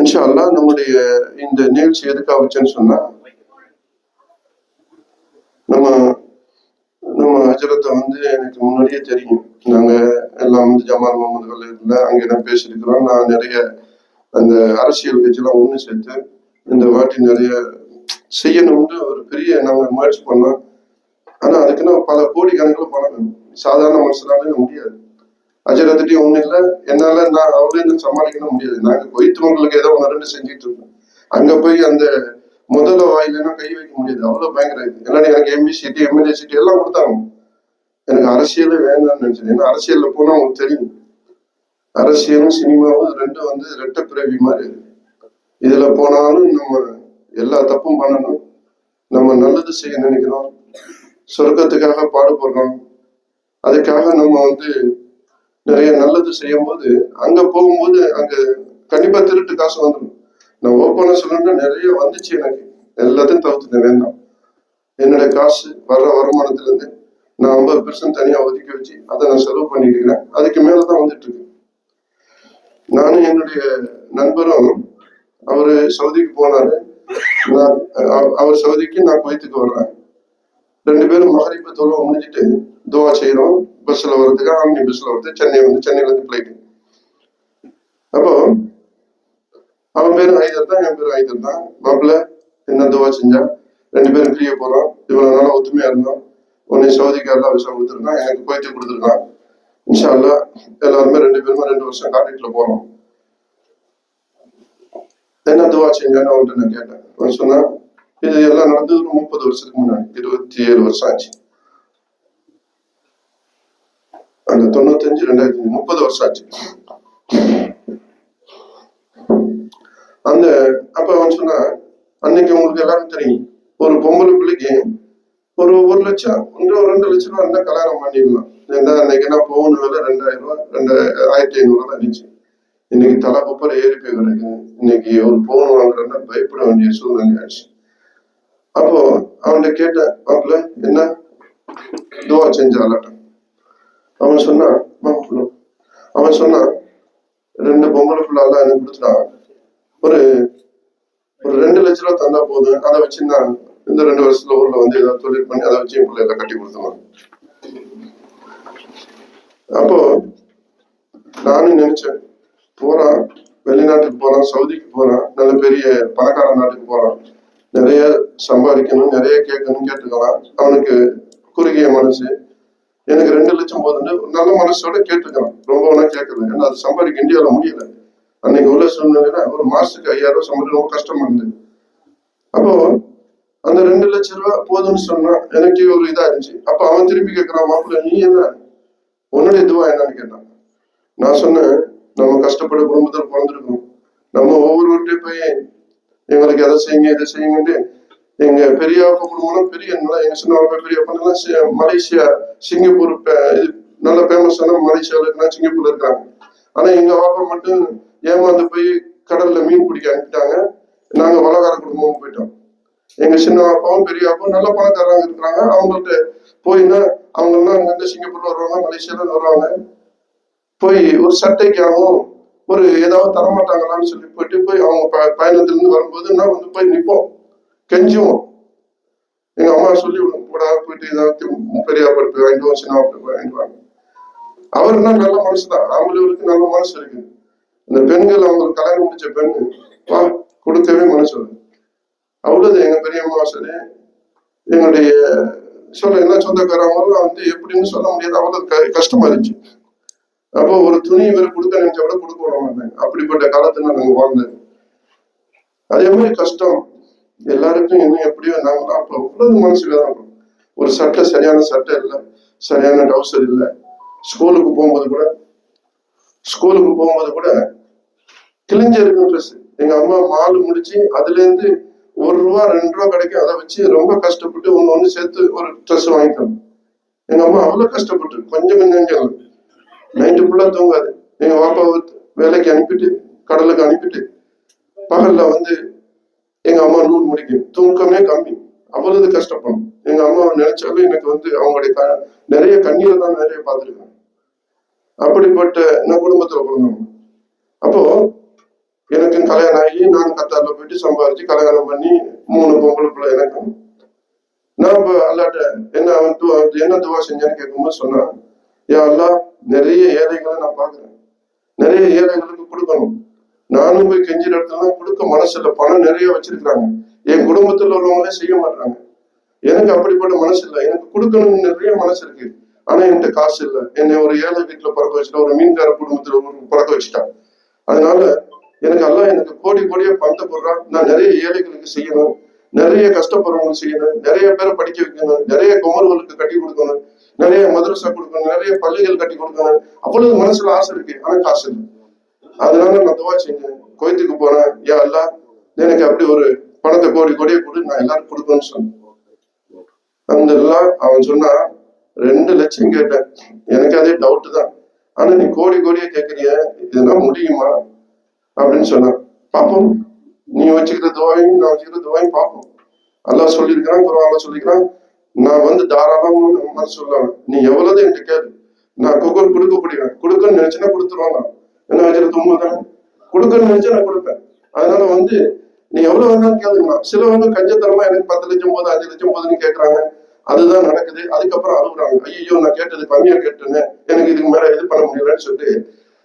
இன்ஷா அல்லாஹ் நம்முடைய இந்த நிகழ்ச்சி எதுக்காக வச்சேன்னு சொன்னா, நம்ம நம்ம ஹஜரத்தை வந்து எனக்கு முன்னாடியே தெரியும். நாங்க எல்லாம் வந்து ஜமால் முகமது கல்லூரியில் அங்கே நான் பேசியிருக்கிறோம். நான் நிறைய அந்த அரசியல் கட்சியெல்லாம் ஒன்று சேர்த்து இந்த வாட்டி நிறைய செய்யணும்னு ஒரு பெரிய நாங்க முயற்சி பண்ணோம். ஆனா அதுக்குன்னு பல கோடி கணக்கில் பணம் வேணும். சாதாரண மனுஷனால முடியாது. அஜரத்துட்டையும் ஒன்றும் இல்லை, என்னால நான் அவ்வளோ சமாளிக்கணும் முடியாது. நாங்க கொய்த்தவங்களுக்கு ஏதோ ஒன்று ரெண்டு செஞ்சுட்டு இருக்கோம். அங்க போய் அந்த முதல்ல வாயிலாம் கை வைக்க முடியாது, அவ்வளவு பயங்கர இது. ஏன்னா எனக்கு எம்பி சீட்டு எம்எல்ஏ சீட்டு எல்லாம் கொடுத்தாங்க. எனக்கு அரசியலே வேண்டாம்னு நினைச்சேன். ஏன்னா அரசியல்ல போனா உங்களுக்கு தெரியும், அரசியலும் சினிமாவும் ரெண்டும் வந்து ரெட்ட பிறவி மாதிரி. இதுல போனாலும் நம்ம எல்லா தப்பும் பண்ணணும், நம்ம நல்லது செய்ய நினைக்கிறோம், சொர்க்கத்துக்காக பாடுபடுறோம். அதுக்காக நம்ம வந்து நிறைய நல்லது செய்யும் போது அங்க போகும்போது அங்க கண்டிப்பா திருட்டு காசு வந்துடும். நான் ஓப்பனா சொல்லணும்னா நிறைய வந்துச்சு, எனக்கு எல்லாத்தையும் தவிர்த்துட்டேன். வேண்டாம், என்னோட காசு வர்ற வருமானத்துல இருந்து நான் 50% தனியா ஒதுக்கி வச்சு அதை நான் செலவு பண்ணிட்டு இருக்கிறேன். அதுக்கு மேலதான் வந்துட்டு இருக்கு. நானும் என்னுடைய நண்பரும், அவரு சவுதிக்கு போனாரு, நான் அவர் சவுதிக்கு, நான் குவைத்துக்கு வர்றேன். ரெண்டு பேரும் மகரிப்பு தொழுவ முடிஞ்சிட்டு துவா செய்யறோம். பஸ்ல வர்றதுக்கு, ஆம்னி பஸ்ல வருது, சென்னை வந்து சென்னையில இருந்து பிளைட்டு. அப்போ அவன் பேரு ஐதர் தான், என் பேரு ஐதர் தான். மாப்பிள்ள என்ன துவா செஞ்சா, ரெண்டு பேரும் பிரிய போறோம், இவ்வளவு நாளா ஒத்துமையா இருந்தோம், உன்னை சவுதிக்கு எல்லாம் விசா கொடுத்துருக்கான், எனக்கு குவைத்து கொடுத்துருக்கான். இன்ஷா அல்லாஹ் எல்லாருமே ரெண்டு பேருமே 2 வருஷம் கான்ட்ராக்ட்ல போறோம். என்ன துவா செஞ்சான்னு அவன்கிட்ட நான் கேட்டேன். அவன் சொன்னா, இது எல்லாம் நடந்தது ஒரு 30 வருஷத்துக்கு முன்னாடி, 27 வருஷம் ஆச்சு. அந்த 95 2005 30 வருஷம் ஆச்சு. அந்த அப்ப அவன் சொன்னா, அன்னைக்கு உங்களுக்கு எல்லாரும் தெரியும், ஒரு பொம்பளை பிள்ளைக்கு ஒரு 1 லட்சம் 2 லட்சம் ரூபா இருந்தா கல்யாணம் பண்ணிடலாம். ஏன்னா அன்னைக்கு என்ன போகணும் வேலை 2000 ரூபாய் 1500 தான் இருந்துச்சு. இன்னைக்கு தலை குப்பரை ஏறி போய் கிடைக்குது. இன்னைக்கு ஒரு போன் வாங்குறேன்னா பயப்பட வேண்டிய சூழ்நிலை ஆயிடுச்சு. அப்போ அவன்கிட்ட கேட்டேன், மாப்பிள்ள என்ன துவா செஞ்சால? அவன் சொன்னான், அவன் சொன்னான், 2 பொம்பளை பிள்ளை எல்லாம் எனக்கு கொடுத்துட்டான், ஒரு 2 லட்சம் ரூபா தந்தா போதும், அதை வச்சு நான் இந்த 2 வருஷத்துல ஊர்ல வந்து ஏதாவது தொழில் பண்ணி அதை வச்சு என் பிள்ளைகளை கட்டி கொடுத்துருவான். அப்போ நானும் நினைச்சேன், போறான், வெளிநாட்டுக்கு போறான், சவுதிக்கு போறான், நல்ல பெரிய பணக்கார நாட்டுக்கு போறான், நிறைய சம்பாதிக்கணும், நிறைய கேட்கணும், கேட்டுக்கலாம். அவனுக்கு குறுகிய மனசு. எனக்கு 2 லட்சம் போதுன்னு நல்ல மனசோட கேட்டுக்கலாம், ரொம்ப ஒன்றா கேட்கல. ஏன்னா அது சம்பாதிக்க இந்தியாவில முடியல. அன்னைக்கு உள்ள சூழ்நிலையில ஒரு மாசத்துக்கு 5000 ரூபாய் சம்பாதிக்க ரொம்ப கஷ்டமா இருந்தது. அப்போ அந்த 2 லட்சம் ரூபாய் போதும்னு சொன்னா எனக்கு ஒரு இதா இருந்துச்சு. அப்ப அவன் திருப்பி கேட்கிறான், மாப்பிள்ள நீ என்ன, உன்னுடைய துவா என்னன்னு கேட்டான். நான் சொன்னேன், நம்ம கஷ்டப்பட குடும்பத்தில் பிறந்திருக்கோம், நம்ம ஒவ்வொருவர்கிட்ட போய் எங்களுக்கு எதை செய்யுங்க இதை செய்யுங்கன்ட்டு, எங்க பெரியப்பா குடும்பம் பெரிய, எங்க சின்ன பெரியப்பா மலேசியா சிங்கப்பூர் நல்ல ஃபேமஸான மலேசியாவில் இருக்காங்க, சிங்கப்பூர்ல இருக்காங்க. ஆனா எங்க வாப்பா மட்டும் ஏமாந்து போய் கடல்ல மீன் பிடிக்க அனுப்பிட்டாங்க. நாங்க வளகார குடும்பமும் போயிட்டோம். எங்க சின்ன அப்பாவும் பெரிய அப்பாவும் நல்ல பணக்காரங்க இருக்கிறாங்க. அவங்கள்ட்ட போயின்னா அவங்க எல்லாம் அங்கிருந்து சிங்கப்பூர்ல வருவாங்க, மலேசியால வருவாங்க. போய் ஒரு சட்டைக்காகவும் ஒரு ஏதாவது தரமாட்டாங்களான்னு சொல்லி போய் அவங்க பயணத்துல இருந்து வரும்போது நான் வந்து போய் நிற்போம், கெஞ்சுவோம். எங்க அம்மா சொல்லி கூட போயிட்டு ஏதாவது பெரிய படுப்பு வாங்கிட்டு சின்ன படுப்பு வாங்கிட்டு வாங்க. அவருன்னா நல்ல மனசுதான், அவங்களுக்கு நல்ல மனசு இருக்கு. இந்த பெண்கள் அவங்களுக்கு கல்யாணம் முடிச்ச பெண்ணு வா கொடுக்கவே மனசு வருது. அவ்வளவு எங்க பெரியம்மா சரி, எங்களுடைய சொல்ல என்ன சொந்தக்காரவங்களும் வந்து எப்படின்னு சொல்ல முடியாது, அவ்வளவு கஷ்டமா இருந்துச்சு. அப்போ ஒரு துணி வேற கொடுக்க நினைச்சா கூட கொடுக்க விட மாட்டாங்க. அப்படிப்பட்ட காலத்துல நாங்க வாழ்ந்தது. அதே மாதிரி கஷ்டம் எல்லாருக்கும் இன்னும் எப்படியோ நாங்க அப்ப அவ்வளவு மனசுல தான். ஒரு சட்டை சரியான சட்டை இல்லை, சரியான டவுசர் இல்லை. ஸ்கூலுக்கு போகும்போது கூட கிழிஞ்ச இருக்கும் ட்ரெஸ். எங்க அம்மா மாலு முடிச்சு அதுல இருந்து 1 ரூபா 2 ரூபா கிடைக்கும், அதை வச்சு ரொம்ப கஷ்டப்பட்டு ஒண்ணு சேர்த்து ஒரு ட்ரெஸ் வாங்கிக்கணும். எங்க அம்மா அவ்வளவு கஷ்டப்பட்டு கொஞ்சம் நைட்டு ஃபுல்லா தூங்காது. எங்க பாப்பா வேலைக்கு அனுப்பிட்டு கடலுக்கு அனுப்பிட்டு பகல்ல வந்து எங்க அம்மா நூல் முடிக்கும், தூக்கமே கம்மி, அவ்வளவு கஷ்டப்படும். எங்க அம்மா நினைச்சாலும் எனக்கு வந்து அவங்களுடைய நிறைய கண்ணீரை தான் நிறைய பார்த்துருக்கேன். அப்படிப்பட்ட நான் குடும்பத்துல பிறந்தவங்க. அப்போ எனக்கும் கல்யாணம் ஆகி நான் கத்தாரில் போயிட்டு சம்பாதிச்சு கல்யாணம் பண்ணி 3 பொம்பளை பிள்ளை எனக்கும். நான் இப்போ அல்லாட்ட என்ன துவா செஞ்சேன்னு கேட்கும்போது சொன்னா, ஏன் அல்லா நிறைய ஏழைகளை நான் பாக்குறேன், நிறைய ஏழைகளுக்கு கொடுக்கணும். நானும் போய் கெஞ்சிற இடத்துல கொடுக்க மனசு இல்லை, பணம் நிறைய வச்சிருக்கிறாங்க, என் குடும்பத்துல உள்ளவங்களே செய்ய மாட்டாங்க. எனக்கு அப்படிப்பட்ட மனசு இல்லை, எனக்கு கொடுக்கணும்னு நிறைய மனசு இருக்கு, ஆனா என்கிட்ட காசு இல்லை. என்னை ஒரு ஏழை வீட்டுல பிறக்க வச்சுட்டா, ஒரு மீன்கார குடும்பத்துல பிறக்க வச்சுட்டா. அதனால எனக்கு எனக்கு கோடி கோடியா பணத்தை போடுறான், நான் நிறைய ஏழைகளுக்கு செய்யணும், நிறைய கஷ்டப்படுறவங்களுக்கு செய்யணும், நிறைய பேரை படிக்க வைக்கணும், நிறைய குமர்களுக்கு கட்டி கொடுக்கணும், நிறைய மதரசா கொடுக்கணும், நிறைய பள்ளிகள் கட்டி கொடுக்கணும். அவ்வளவு மனசுல ஆசை இருக்கு, ஆனா காசு இல்லை. அதனால நான் துவா செஞ்சேன், கோயத்துக்கு போறேன், ஏன் அல்லா எனக்கு அப்படி ஒரு பணத்தை கோடி கோடியை கொடு, நான் எல்லாரும் கொடுக்கணும்னு சொன்னேன். அந்த அவன் சொன்னா 2 லட்சம் கேட்டேன். எனக்கு அதே டவுட் தான், ஆனா நீ கோடி கோடியா கேட்கறிய, இதெல்லாம் முடியுமா அப்படின்னு சொன்னான். பார்ப்போம், நீ வச்சுக்கிற துவாயும் நான் வச்சுக்கிற துவாயும் பார்ப்போம். அல்லாஹ் சொல்லியிருக்கிறான், குர்ஆன்ல சொல்லியிருக்கிறான், நான் தாராளமா சொல்லுவேன், நீ எவ்வளவு என்கிட்ட கேளு, நான் கொடுக்க முடியும். கொடுக்கன்னு நினைச்சுன்னா கொடுத்துருவாங்க, என்ன வச்சுட்டு தும்முதான் கொடுக்கன்னு நினைச்சா நான் கொடுப்பேன். அதனால நீ எவ்வளவு வேணாலும் கேளுங்களா. சிலவங்க கஞ்சத்தனமா எனக்கு 10 லட்சம் போதும் 5 லட்சம் போதுன்னு கேட்கறாங்க, அதுதான் நடக்குது. அதுக்கப்புறம் அழுகுறாங்க, ஐயோ நான் கேட்டது கம்மியா கேட்டேன்னு, எனக்கு இதுக்கு மேல இது பண்ண முடியலன்னு சொல்லிட்டு.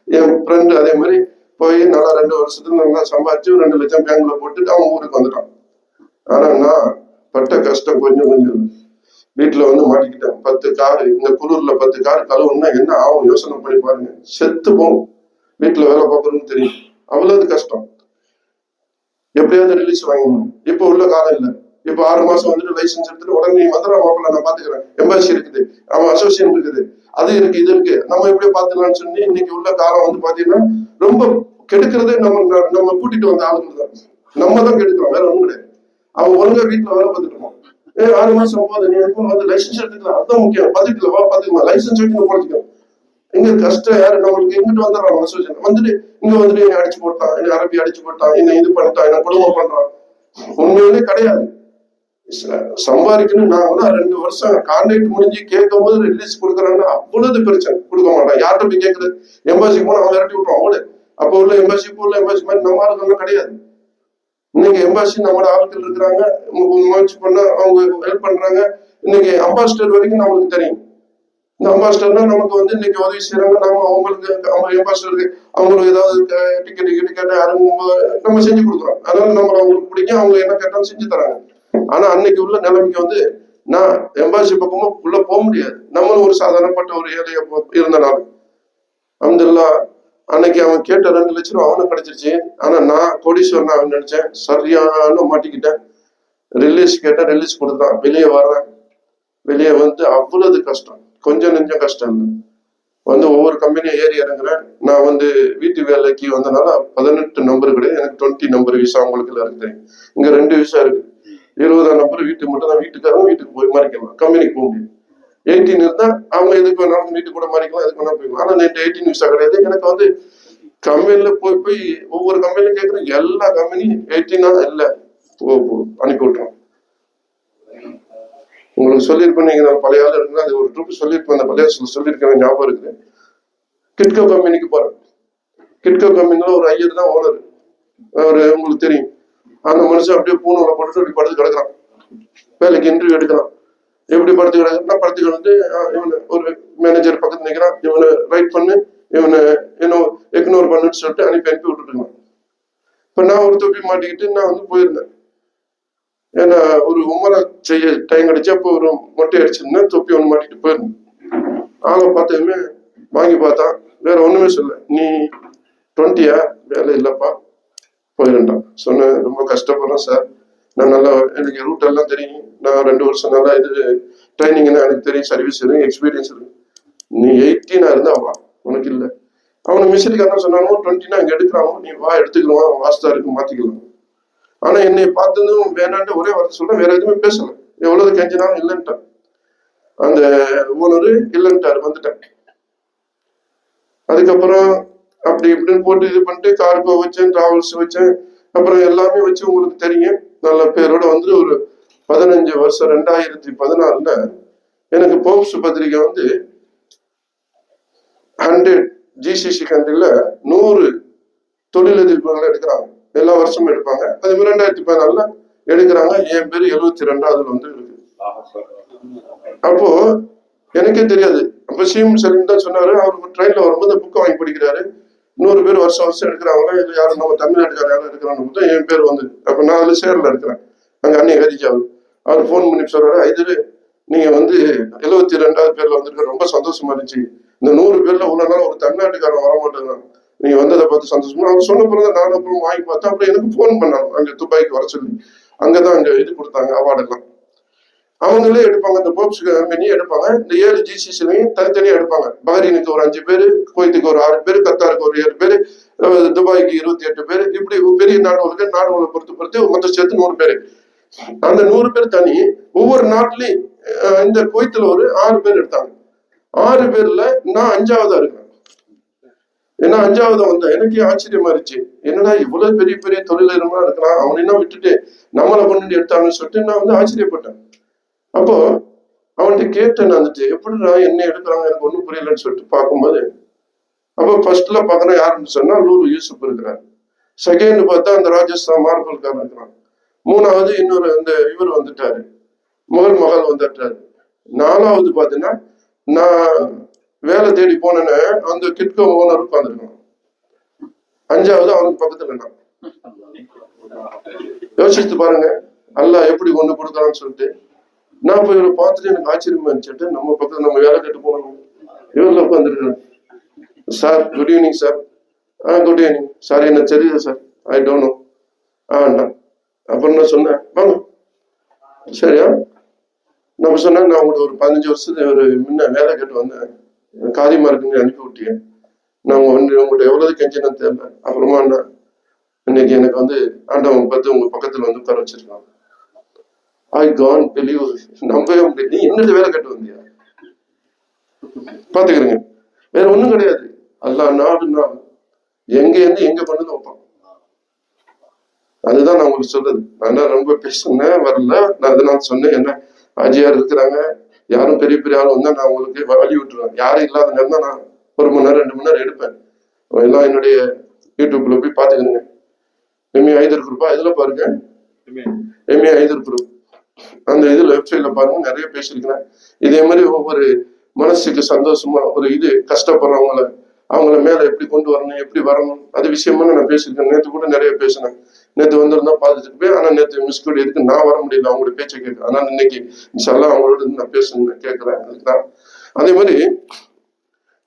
என் ஃப்ரெண்டு அதே மாதிரி போய் நல்லா 2 வருஷத்துல நல்லா சம்பாதிச்சு 2 லட்சம் பேங்க்ல போட்டுட்டு அவன் ஊருக்கு வந்துட்டான். ஆனா நான் பட்ட கஷ்டம் கொஞ்சம் வீட்டுல மாட்டிக்கிட்டேன். 10 காரு, இந்த குளிர்ல 10 காரு கழுவுன்னா என்ன ஆகும் யோசனை பண்ணி பாருங்க. செத்து போகும், வீட்டுல வேலை பார்க்கணும்னு தெரியும், அவ்வளவு கஷ்டம். எப்படியாவது ரிலீஸ் வாங்கணும். இப்ப உள்ள காலம் இல்லை. இப்ப 6 மாசம் லைசன்ஸ் எடுத்துட்டு உடனே நீ வந்துடுற மாப்பிள்ள, நான் பாத்துக்கிறேன், எம்பாசி இருக்குது, அவன் அசோசியேஷன் இருக்குது, அது இருக்கு இது இருக்கு, நம்ம எப்படியோ பாத்துக்கலாம்னு சொல்லி இன்னைக்கு உள்ள காலம் பாத்தீங்கன்னா ரொம்ப கெடுக்கிறதே நம்ம கூட்டிட்டு வந்த ஆளுங்க தான். நம்ம தான் கெடுக்கிறோம், வேற ஒண்ணும் கிடையாது. அவன் ஒழுங்கா வீட்டுல வேலை பார்த்துட்டு இருப்பான். 6 மாசம் போது நீ லைசன்ஸ் எடுத்துக்கலாம், அதுதான் முக்கியம். பாத்துக்கலாம் லைசன்ஸ் எடுத்து போட்டுக்கலாம். இங்க கஷ்டம் யாரு, நம்மளுக்கு எங்கிட்டு வந்துடுறான் அசோசியேஷன் இங்க என்னை அடிச்சு போட்டான், என்னை அரபி அடிச்சு போட்டான், என்ன இது பண்ணிட்டான், என்ன குடும்பம் பண்றான். உண்மையிலே கிடையாது. சம்பாதிக்கணும். நாங்களாம் 2 வருஷம் கான்ட்ராக்ட் முடிஞ்சு கேட்கும் போது ரிலீஸ் கொடுக்குறாங்கன்னா அவ்வளவு பிரச்சனை. கொடுக்க மாட்டான். யார்கிட்ட போய் கேட்கறது? எம்பாசிக்கு போனா அவன் விரட்டி விட்டுருவான். அவங்களே அப்போ உள்ள எம்பாசி மாதிரி நம்ம ஆளுங்கெல்லாம் கிடையாது. இன்னைக்கு எம்பாசி நம்மளோட ஆட்கள் இருக்கிறாங்க, முயற்சி பண்ண அவங்க ஹெல்ப் பண்றாங்க. இன்னைக்கு அம்பாசிடர் வரைக்கும் நம்மளுக்கு தெரியும். இந்த அம்பாசிடர்னா நமக்கு இன்னைக்கு உதவி செய்யறாங்க. நம்ம அவங்களுக்கு அவங்க எம்பாசிடருக்கு அவங்களுக்கு ஏதாவது டிக்கெட் கேட்ட நம்ம செஞ்சு கொடுக்குறோம். அதனால நம்மள அவங்களுக்கு பிடிக்கும், அவங்க என்ன கேட்டாலும் செஞ்சு தராங்க. ஆனா அன்னைக்கு உள்ள நிலைமைக்கு நான் எம்பாசி பக்கமும் உள்ள போக முடியாது. நம்மளும் ஒரு சாதாரணப்பட்ட ஒரு ஏழைய இருந்தனால அல்ஹம்துலில்லாஹ் அன்னைக்கு அவன் கேட்ட 2 லட்சம் ரூபா அவனுக்கு கிடைச்சிருச்சு. ஆனா நான் கோடீஸ்வரன் அவன் நினைச்சேன். சரியான மாட்டிக்கிட்டேன். ரிலீஸ் கேட்டேன், ரிலீஸ் கொடுத்தான். வெளியே வர்றேன். வெளியே அவ்வளவு கஷ்டம், கொஞ்சம் நெஞ்சம் கஷ்டம் இல்லை. ஒவ்வொரு கம்பெனியா ஏறி இறங்குறேன். நான் வீட்டு வேலைக்கு வந்தனால 18 நம்பர் கிடையாது, எனக்கு 20 நம்பர் விசா. உங்களுக்கு எல்லாரும் தெரியும், இங்க 2 விசா இருக்கு. 20ஆம் நம்பர் வீட்டுக்கு மட்டும் தான். வீட்டுக்கு போய் மாறிக்கலாம், கம்பெனிக்கு போக முடியும். 18 இருந்தா அவங்க எதுக்கு வேணாலும் வீட்டுக்கு கூட மாறிக்கலாம், எதுக்கு வேணாலும் போய்க்கலாம். ஆனா நேற்று 18 விசா கிடையாது. எனக்கு கம்பெனில போய் ஒவ்வொரு கம்பெனிலும் கேட்கறேன். எல்லா கம்பெனியும் 18ஆ இல்ல, அனுப்பி விட்டுறோம். உங்களுக்கு சொல்லியிருப்பேன், நீங்க நான் பழைய ஆள் இருக்குன்னா அது ஒரு ட்ரிப் சொல்லியிருப்பேன். அந்த பழைய சொல்லியிருக்கேன், ஞாபகம் இருக்குது. கிட்கோ கம்பெனிக்கு போறேன். கிட்கோ கம்பெனில ஒரு ஐயர் தான் ஓனர். அவரு உங்களுக்கு தெரியும். அந்த மனுஷன் அப்படியே பூனூரை போட்டுட்டு அப்படி படுத்து கிடக்குறான். வேலைக்கு இன்டர்வியூ எடுக்கிறான். எப்படி படுத்து கிடக்குறா? படுத்து கிடந்து இவனை ஒரு மேனேஜர் பக்கத்துல நிற்கிறான். இவனை ரைட் பண்ணு, இவனை இக்னோர் பண்ணுன்னு சொல்லிட்டு அனுப்பி விட்டுட்டு இருக்கான். இப்ப நான் ஒரு தொப்பி மாட்டிக்கிட்டு நான் போயிருந்தேன். ஏன்னா ஒரு உமரை செய்ய டைம் கிடைச்சு அப்போ ஒரு மொட்டை அடிச்சிருந்தேன். தொப்பி ஒன்று மாட்டிட்டு போயிருந்தேன். ஆளை பார்த்ததுமே வாங்கி பார்த்தான். வேற ஒண்ணுமே சொல்ல. நீ 20யா? வேலை இல்லப்பா, போயிருந்தான். சொன்னேன், ரொம்ப கஷ்டப்படுறேன் சார், நான் நல்லா எனக்கு ரூட் எல்லாம் தெரியும், நான் 2 வருஷம் நல்லா ட்ரைனிங்னா எனக்கு தெரியும், சர்வீஸ் இருக்கு, எக்ஸ்பீரியன்ஸ் இருக்கு. நீ 18ஆ இருந்தா வா, உனக்கு இல்லை. அவனை மிஸ்டேக்கான சொன்னானோ 20னா இங்க எடுக்கிறானோ, நீ வா எடுத்துக்கலாம், வாஸ்தா இருக்கு மாத்திக்கலாம். ஆனா என்னை பார்த்ததும் வேணான்ட்டு ஒரே வார்த்தை சொல்ல, வேற எதுவுமே பேசல. எவ்வளவு கெஞ்சினாலும் இல்லைன்ட்டான். அந்த ஓனரு இல்லைன்ட்டாரு, வந்துட்டேன். அதுக்கப்புறம் அப்படி இப்படின்னு போட்டு இது பண்ணிட்டு காருக்கு வச்சேன், டிராவல்ஸ் வச்சேன், அப்புறம் எல்லாமே வச்சு உங்களுக்கு தெரியும். நல்ல பேரோட ஒரு 15 வருஷம் 2014ல எனக்கு போப்ஸ் பத்திரிகை 100 GCC கண்ட்ரில 100 தொழிலதிபர்கள் எடுக்கிறாங்க, எல்லா வருஷமும் எடுப்பாங்க. அது மாதிரி 2014 எடுக்கிறாங்க. என் பேரு 72வது வந்து இருக்கு. அப்போ எனக்கே தெரியாது. அப்ப சிஎம் சலீம் தான் சொன்னாரு. அவர் ட்ரெயின்ல வரும்போது புக்கை வாங்கி படிக்கிறாரு. 100 பேர் வருஷம் வருஷம் எடுக்கிறாங்க. இது யாரும் நம்ம தமிழ்நாட்டுக்கார யாரும் எடுக்கிறான்னு என் பேர் வந்து, அப்ப நான் அதுல சேர்ல இருக்கிறேன். அங்க அண்ணி ஹரிஜா அவர் போன் பண்ணி சொல்றாரு, ஐதரு நீங்க வந்து 72வது பேர்ல வந்துருக்க, ரொம்ப சந்தோஷமா இருந்துச்சு. இந்த 100 பேர்ல உள்ள நாள் ஒரு தமிழ்நாட்டுக்காரன் வர மாட்டாங்க, நீங்க வந்ததை பார்த்து சந்தோஷமா. அவர் சொன்ன பிறகு நானும் அப்புறம் வாங்கி பார்த்தேன். அப்புறம் எனக்கு போன் பண்ணாங்க அங்க துபாய்க்கு வர சொல்லி. அங்கதான் அங்க இது கொடுத்தாங்க அவார்டு எல்லாம். அவங்களே எடுப்பாங்க, இந்த போப்ஸ் கம்பெனி எடுப்பாங்க. இந்த 7 ஜிசிசிலையும் தனித்தனியா எடுப்பாங்க. பஹ்ரைனுக்கு ஒரு 5 பேரு, குவைத்துக்கு ஒரு 6 பேரு, கத்தாருக்கு ஒரு 7 பேரு, துபாய்க்கு 28 பேரு, இப்படி பெரிய நாடுகளுக்கு நாடுகளை பொறுத்து மொத்தம் சேர்த்து 100 பேரு. அந்த 100 பேர் தனி. ஒவ்வொரு நாட்டிலையும் இந்த குவைத்துல ஒரு 6 பேர் எடுத்தாங்க. 6 பேர்ல நான் 5ஆவதா இருக்கிறேன். ஏன்னா 5ஆவது வந்தேன். எனக்கே ஆச்சரியமா இருந்துச்சு, என்னடா இவ்வளவு பெரிய பெரிய தொழிலதிபரா இருக்கிறான், அவன் என்ன விட்டுட்டு நம்மளை கொண்டு எடுத்தாங்கன்னு சொல்லிட்டு நான் வந்து ஆச்சரியப்பட்டேன். அப்போ அவன்கிட்ட கேட்டேன், வந்துட்டு எப்படிடா என்ன எடுக்கிறாங்க, எனக்கு ஒன்றும் புரியலன்னு சொல்லிட்டு பார்க்கும்போது, அப்போ ஃபர்ஸ்ட்ல பார்த்தோன்னா யாருன்னு சொன்னா லூலு யூசுப் இருக்கிறார். செகண்ட் பார்த்தா அந்த ராஜஸ்தான் மார்பல்காரன் இருக்கிறான். 3ஆவது இன்னொரு அந்த இவர் வந்துட்டாரு, மகள் வந்துட்டாரு. 4ஆவது பார்த்தீங்கன்னா நான் வேலை தேடி போனேன்னு அந்த கிட்கோ ஓனர் உட்காந்துருக்கான். 5ஆவது அவனுக்கு பக்கத்துல நான். யோசிச்சு பாருங்க அல்லாஹ் எப்படி கொண்டு கொடுக்குறான்னு சொல்லிட்டு. நான் போய் இவரை பார்த்துட்டு எனக்கு ஆச்சரியமா இருந்துச்சு, நம்ம பக்கத்துல நம்ம வேலை கேட்டு போனோம், இவரில் உட்காந்துருக்காரு. Sir good evening sir. Good evening sir, என்ன தெரியல சார், ஐ டோன்ட் நோ. வேண்டாம். அப்புறம் நான் சொன்னேன் வாங்க. சரியா நம்ம சொன்னேன், நான் உங்களுக்கு ஒரு 15 வருஷத்துக்கு ஒரு முன்ன வேலை கேட்டு வந்தேன், காரியமா இருக்குன்னு அனுப்பி விட்டேன். நான் உங்கள்கிட்ட எவ்வளவு கெஞ்சினு தெரியல. அப்புறமா இன்னைக்கு எனக்கு வந்து ஆண்டவன் பார்த்து உங்க பக்கத்துல வந்து உட்கார வச்சிருக்கான். I can't believe. நம்பவே முடியாது. நீ என்னது வேலை கட்டு வந்தியா? பாத்துக்கிறீங்க, வேற ஒண்ணும் கிடையாது. அல்லாஹ் நாடுனா எங்க இருந்து எங்க கொண்டு வைப்பான். அதுதான் நான் உங்களுக்கு சொல்றது. நான் ரொம்ப பேசுனேன் வரல. நான் அதனால சொன்னேன், என்ன ஆஜியார் இருக்கிறாங்க, யாரும் பெரிய பெரிய ஆளும் வந்தா நான் உங்களுக்கு வழி விட்டுருவேன். யாரும் இல்லாத நேரம் தான் நான் 1 மணி நேரம் 2 மணி நேரம் எடுப்பேன். எல்லாம் என்னுடைய யூடியூப்ல போய் பாத்துக்கிறேங்க. எம்ஏ ஐதர் குரூப்பா இதுல பாருங்க, எம்ஏ ஐதர் குரூப் அந்த இதுல வெப்சைட்ல பாருங்க, நிறைய பேசியிருக்கிறேன். இதே மாதிரி ஒவ்வொரு மனசுக்கு சந்தோஷமா ஒரு இது கஷ்டப்படுறவங்கள அவங்கள மேல எப்படி கொண்டு வரணும், எப்படி வரணும், அது விஷயமா நான் பேசியிருக்கேன். நேற்று கூட நிறைய பேசினேன். நேற்று வந்திருந்தா பார்த்துட்டு போய், ஆனா நேற்று மிஸ்கூட் எதுக்கு நான் வர முடியல, அவங்களோட பேச்சை கேட்க. அதனால இன்னைக்கு இன்ஷால்லா அவங்களோட நான் பேசணும் கேட்கிறேன். அதுக்குதான். அதே மாதிரி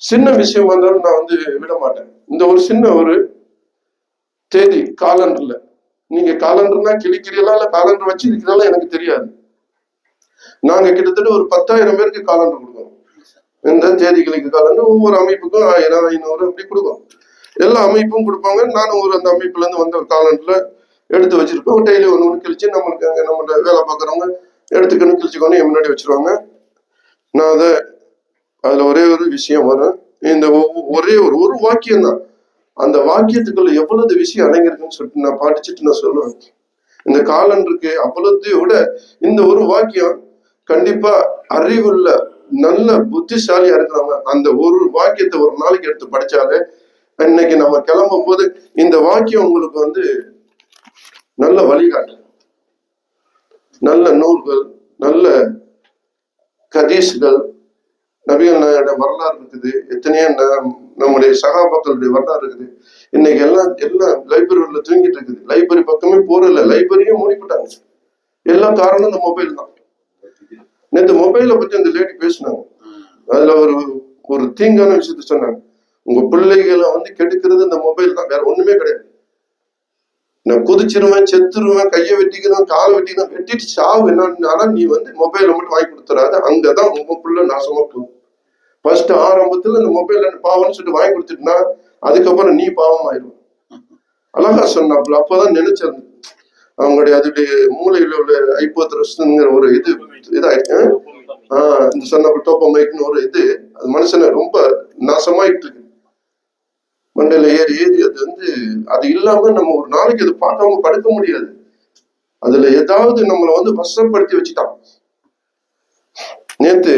சின்ன விஷயமா இருந்தாலும் நான் வந்து விட மாட்டேன். இந்த ஒரு சின்ன ஒரு தேதி காலண்டர்ல, நீங்க காலண்டர்னா கிழிக்கிறீங்களா இல்ல காலண்டர் வச்சு இருக்கிறாலும் எனக்கு தெரியாது. நாங்க கிட்டத்தட்ட ஒரு 10,000 பேருக்கு காலண்டர் கொடுக்கணும். இந்த தேதிகளுக்கு காலண்டர் ஒவ்வொரு அமைப்புக்கும் 1000 500 அப்படி கொடுக்கும். எல்லா அமைப்பும் கொடுப்பாங்க. நானும் ஒரு அந்த அமைப்புல இருந்து வந்த காலண்டர்ல எடுத்து வச்சிருப்போம். டெய்லி ஒன்று கிழிச்சு நம்மளுக்கு அங்க நம்ம வேலை பார்க்குறவங்க எடுத்துக்கணும், கிழிச்சுக்கணும் என் முன்னாடி வச்சிருவாங்க. நான் அதுல ஒரே ஒரு விஷயம் வரும். இந்த ஒரே ஒரு வாக்கியம் தான், அந்த வாக்கியத்துக்குள்ள எவ்வளவு விஷயம் அடங்கிருக்குன்னு சொல்லிட்டு நான் படிச்சுட்டு நான் சொல்லுவேன். இந்த காலண்டருக்கு அவ்வளத்தையும் விட இந்த ஒரு வாக்கியம் கண்டிப்பா அறிவுள்ள நல்ல புத்திசாலியா இருக்கிறவங்க அந்த ஒரு வாக்கியத்தை ஒரு நாளைக்கு எடுத்து படிச்சாலே, இன்னைக்கு நம்ம கிளம்பும் போது இந்த வாக்கியம் உங்களுக்கு வந்து நல்ல வழிகாட்டு. நல்ல நூல்கள், நல்ல கதீஸ்கள், நபிகள் நாயகோட வரலாறு இருக்குது, எத்தனையோ நம்முடைய சகாபாக்களுடைய வரலாறு இருக்குது. இன்னைக்கு எல்லாம் லைப்ரரியில தூங்கிட்டு இருக்குது. லைப்ரரி பக்கமே போறதில்ல, லைப்ரரியும் மூடிவிட்டாங்க. எல்லாம் காரணம் இந்த மொபைல் தான். நேற்று மொபைலை பத்தி அந்த லேடி பேசினாங்க. அதுல ஒரு தீங்கான விஷயத்த சொன்னாங்க. உங்க பிள்ளைகளை வந்து கெடுக்கிறது இந்த மொபைல் தான், வேற ஒண்ணுமே கிடையாது. நான் குதிச்சிருவேன், செத்துருவேன், கையை வெட்டிக்கணும், காலை வெட்டிக்கணும், வெட்டிட்டு சாவு என்னன்னா நீ வந்து மொபைலை மட்டும் வாங்கி கொடுத்துறாது. அங்கதான் உங்க பிள்ளை நாசமா போகும். ஃபர்ஸ்ட் ஆரம்பத்துல இந்த மொபைல் பாவம்னு சொல்லிட்டு வாங்கி கொடுத்துட்டுனா அதுக்கப்புறம் நீ பாவம் ஆயிடும். அழகா சொன்னாப்புல. அப்பதான் நினைச்சது அவங்களுடைய அதுடைய மூளையில உள்ள ஐப்போத்ரஸ்ங்கிற ஒரு இதாயிட்டு இந்த சொன்ன டோப்பமைட்னு ஒரு அது மனுஷனை ரொம்ப நாசமாயிட்டு இருக்கு. மண்டையில ஏறி அது வந்து அது இல்லாம நம்ம ஒரு நாளைக்கு அது பார்க்காம படுக்க முடியாது. அதுல ஏதாவது நம்மளை வந்து வசப்படுத்தி வச்சுட்டான். நேத்து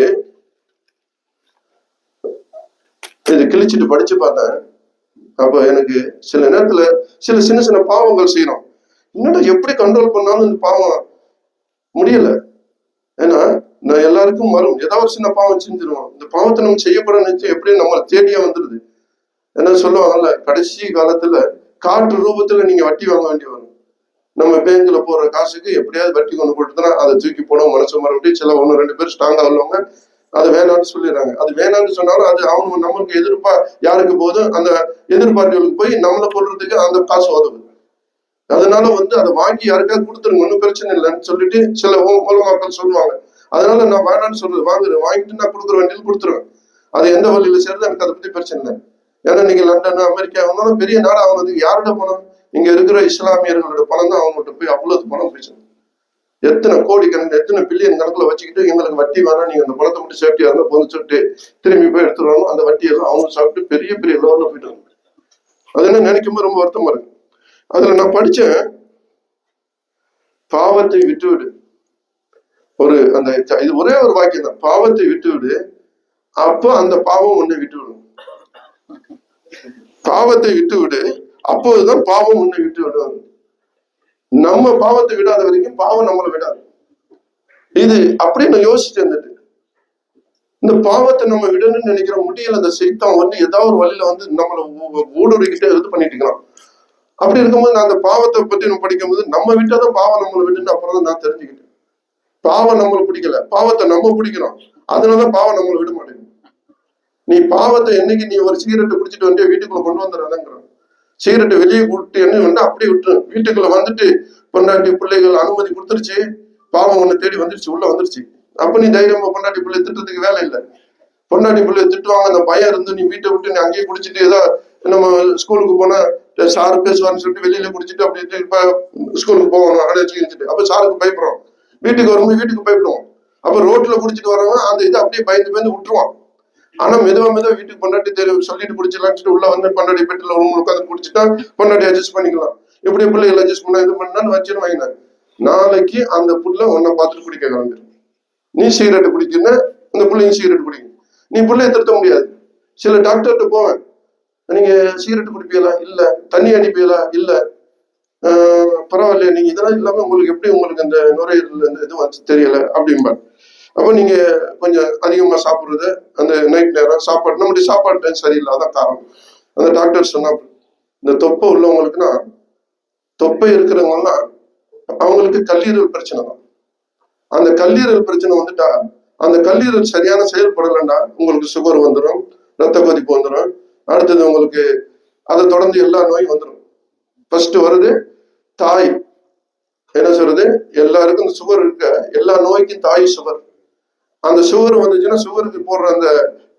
இது கிழிச்சிட்டு படிச்சு பார்த்தேன். அப்ப எனக்கு சில நேரத்துல சில சின்ன சின்ன பாவங்கள் செய்யறோம். என்னடா எப்படி கண்ட்ரோல் பண்ணாலும் இந்த பாவம் முடியல. ஏன்னா நான் எல்லாருக்கும் வரும், ஏதாவது ஒரு சின்ன பாவம் செஞ்சிருவோம். இந்த பாவத்தை நம்ம செய்யப்பட நினைச்சு எப்படியும் நம்ம தேடியே வந்துடுது. என்ன சொல்லுவாங்கல்ல, கடைசி காலத்துல காற்று ரூபத்துல நீங்க வட்டி வாங்க வேண்டி வரும். நம்ம பேங்க்ல போடுற காசுக்கு எப்படியாவது வட்டி கொண்டு போட்டுதுன்னா அதை தூக்கி போனோம் மனசு மறுபடியும் சில 1-2 பேர் ஸ்ட்ராங்கா உள்ளவங்க அது வேணாம்னு சொல்லிடுறாங்க. அது வேணாம்னு சொன்னாலும் அது அவங்க நம்மளுக்கு யாருக்கு போதும், அந்த எதிர்பார்ட்டிகளுக்கு போய் நம்மளை போடுறதுக்கு அந்த காசு உதவுது. அதனால அதை வாங்கி யாருக்காவது கொடுத்துருங்க, ஒன்றும் பிரச்சனை இல்லைன்னு சொல்லிட்டு சில மூலமாக்கள் சொல்லுவாங்க. அதனால நான் வேணான்னு சொல்றது, வாங்கிட்டு நான் கொடுக்குற வேண்டியது கொடுத்துருவேன். அது எந்த வழியில சேர்ந்து எனக்கு அதை பத்தி பிரச்சனை இல்லை. ஏன்னா நீங்க லண்டன் அமெரிக்கா அவங்களும் பெரிய நாடு, அவங்களுக்கு யாரோட பணம், இங்க இருக்கிற இஸ்லாமியர்களோட பணம் தான் அவங்ககிட்ட போய் அவ்வளவு பணம் போயிடுச்சு. எத்தனை கோடி கணக்கு, எத்தனை பில்லியன் கணக்குல வச்சுக்கிட்டு எங்களுக்கு வட்டி வேணாம், நீங்க அந்த பணத்தை மட்டும் சேஃப்டியா இருந்தா போதும் சொல்லிட்டு திரும்பி போய் எடுத்துருவாங்க. அந்த வட்டி எல்லாம் அவங்க சாப்பிட்டு பெரிய பெரிய லெவல்ல போயிட்டாங்க. அது என்ன நினைக்கும் போது ரொம்ப வருத்தமா இருக்கு. அதுல நான் படிச்சேன், பாவத்தை விட்டுவிடு. இது ஒரே ஒரு வாக்கியம் தான், பாவத்தை விட்டுவிடு, அப்போ அந்த பாவம் உன்னை விட்டுவிடும். பாவத்தை விட்டுவிடு, அப்போதுதான் பாவம் உன்னை விட்டு விடும். நம்ம பாவத்தை விடாத வரைக்கும் பாவம் நம்மளை விடாது. இது அப்படின்னு யோசிச்சு இருந்துட்டு, இந்த பாவத்தை நம்ம விடணும்னு நினைக்கிற முடியல. அந்த சைத்தான் ஏதாவது ஒரு வழியில நம்மளை ஊடுருவிக்கிட்டே இது பண்ணிட்டு இருக்கிறான். அப்படி இருக்கும்போது நான் அந்த பாவத்தை பத்தி நம்ம படிக்கும்போது, நம்ம விட்டாதான் பாவம் நம்மளை விட்டுன்னு அப்புறம் தான் நான் தெரிஞ்சுக்கிட்டேன். பாவம் நம்மளை பிடிக்கல, பாவத்தை நம்ம பிடிக்கிறோம். அதனாலதான் பாவம் நம்மளை விட மாட்டேங்குது. நீ பாவத்தை என்னைக்கு நீ ஒரு சிகரெட்டை குடிச்சிட்டு வந்து வீட்டுக்குள்ள கொண்டு வந்துடுறதுங்கிறான். சிகரெட்டை வெளியே கூப்பிட்டு அப்படியே விட்டுரு. வீட்டுக்குள்ள வந்துட்டு பொண்டாட்டி பிள்ளைகள் அனுமதி கொடுத்துருச்சு, பாவம் ஒண்ணு தேடி வந்துருச்சு, உள்ள வந்துருச்சு. அப்ப நீ தைரியமா பொண்டாட்டி பிள்ளை திட்டுறதுக்கு வேலை இல்லை. பொண்டாட்டி பிள்ளைய திட்டுவாங்க, அந்த பயம் இருந்து நீ வீட்டை விட்டு நீ அங்கேயே குடிச்சிட்டு ஏதோ நம்ம ஸ்கூலுக்கு போனா சாரு பேசுவான்னு சொல்லிட்டு வெளியில குடிச்சிட்டு அப்படின்ட்டு இப்ப ஸ்கூலுக்கு போகணும் அடைச்சிட்டு, அப்ப சாருக்கு பயப்படுறோம். வீட்டுக்கு வரும்போது வீட்டுக்கு பயப்படுவோம். அப்ப ரோட்ல குடிச்சிட்டு வரவங்க அந்த இதை அப்படியே பயந்து விட்டுருவான். ஆனா மெதுவா வீட்டுக்கு பொண்டாட்டி சொல்லிட்டு குடிச்சிடலாம்னு உள்ள பொண்டாட்டி பெட்டில உட்காந்து குடிச்சுட்டா பொண்டாட்டி அட்ஜஸ்ட் பண்ணிக்கலாம். இப்படி பிள்ளைகள் அட்ஜஸ்ட் பண்ணா இது பண்ணான்னு வச்சுன்னு வாங்கினா நாளைக்கு அந்த புள்ள உன்னை பார்த்துட்டு குடிக்க கிளம்பிடும். நீ சிகரெட்டு குடிக்கணும்னா அந்த பிள்ளைங்க சிகரெட் குடிக்கணும். நீ பிள்ளைய திருத்த முடியாது. சில டாக்டர்கிட்ட போவேன், நீங்க சிகரெட் குடிப்பீங்களா? இல்ல. தண்ணி அடிப்பீங்களா? இல்ல. பரவாயில்லையா, நீங்க இதெல்லாம் இல்லாம உங்களுக்கு எப்படி உங்களுக்கு இந்த நுரையீரல் இந்த இது வந்து தெரியல அப்படின்பா. அப்ப நீங்க கொஞ்சம் அதிகமா சாப்பிடுறது, அந்த நைட் நேரம் சாப்பாடு, நம்முடைய சாப்பாடு டைம் சரியில்லாதான் காரணம். அந்த டாக்டர் சொன்னா, இந்த தொப்பை உள்ளவங்களுக்குன்னா, தொப்பை இருக்கிறவங்கலாம் அவங்களுக்கு கல்லீரல் பிரச்சனை தான். அந்த கல்லீரல் பிரச்சனை வந்துட்டா, அந்த கல்லீரல் சரியான செயல்படலைன்னா உங்களுக்கு சுகர் வந்துடும், ரத்த கொதிப்பு வந்துடும். அடுத்தது உங்களுக்கு அதை தொடர்ந்து எல்லா நோயும் வந்துடும். ஃபர்ஸ்ட் வருது தாய். என்ன சொல்றது, எல்லாருக்கும் இந்த சுகர் இருக்க எல்லா நோய்க்கும் தாய் சுகர். அந்த சுகர் வந்துச்சுன்னா சுகருக்கு போடுற அந்த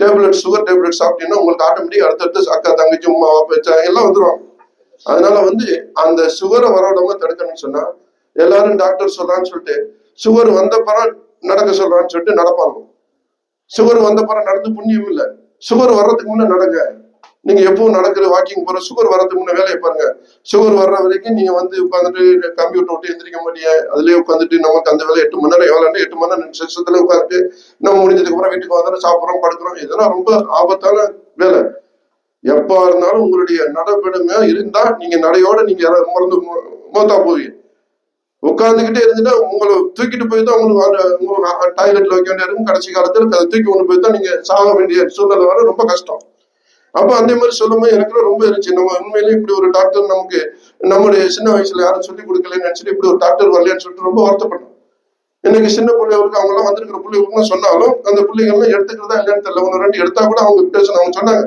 டேப்லெட், சுகர் டேப்லெட் சாப்பிட்டீங்கன்னா உங்களுக்கு ஆட்டோமேட்டிக் அடுத்தடுத்து அக்கா தங்கச்சி உமா அப்பா எல்லாம் வந்துருவாங்க. அதனால அந்த சுகரை வரவிடாம தடுக்கணும்னு சொன்னா எல்லாரும் டாக்டர் சொல்றான்னு சொல்லிட்டு சுகர் வந்த பிறகு நடக்க சொல்றான்னு சொல்லிட்டு நடப்பாங்க. சுகர் வந்த பிறகு நடந்து புண்ணியம் இல்லை. சுகர் வர்றதுக்கு முன்ன நடங்க. நீங்க எப்பவும் நடக்கிற வாக்கிங் போற, சுகர் வர்றதுக்கு முன்ன வேலையை பாருங்க. சுகர் வர்ற வரைக்கும் நீங்க உட்காந்துட்டு கம்ப்யூட்டர் விட்டு எந்திரிக்க மாட்டீங்க. அதுலயே உட்காந்துட்டு நமக்கு அந்த வேலை 8 மணி நேரம் எவ்வளோ 8 மணி நேரம் செஷத்துல உட்காந்துட்டு நம்ம முடிஞ்சதுக்கு அப்புறம் வீட்டுக்கு வந்தாலும் சாப்பிட்றோம் படுக்கிறோம். இதெல்லாம் ரொம்ப ஆபத்தான வேலை. எப்பா இருந்தாலும் உங்களுடைய நடவடிக்கை இருந்தா நீங்க நடையோட நீங்க மறந்து மோத்தா போவீங்க. உட்காந்துக்கிட்டே இருந்துட்டா உங்களை தூக்கிட்டு போய் தான் உங்களுக்கு டாய்லெட்ல வைக்க வேண்டிய இருக்கும். கடைசி காலத்துல அதை தூக்கி கொண்டு போய் தான் நீங்க சாக வேண்டிய சூழ்நிலை வர ரொம்ப கஷ்டம். அப்ப அந்த மாதிரி சொல்லும்போது எனக்கு ரொம்ப இருந்துச்சு, நம்ம உண்மையிலேயே இப்படி ஒரு டாக்டர் நமக்கு நம்முடைய சின்ன வயசுல யாரும் சொல்லிக் கொடுக்கலன்னு நினைச்சிட்டு இப்படி ஒரு டாக்டர் வரலையான்னு சொல்லிட்டு ரொம்ப வருத்தப்பட்டோம். இன்னைக்கு சின்ன பிள்ளைகளுக்கு அவங்க எல்லாம் வந்திருக்கிற பிள்ளைகளுக்கு சொன்னாலும் அந்த பிள்ளைகள்லாம் எடுத்துக்கிறதா இல்லையான்னு தெரியல. 1-2 எடுத்தா கூட அவங்க பேசணும். அவங்க சொன்னாங்க,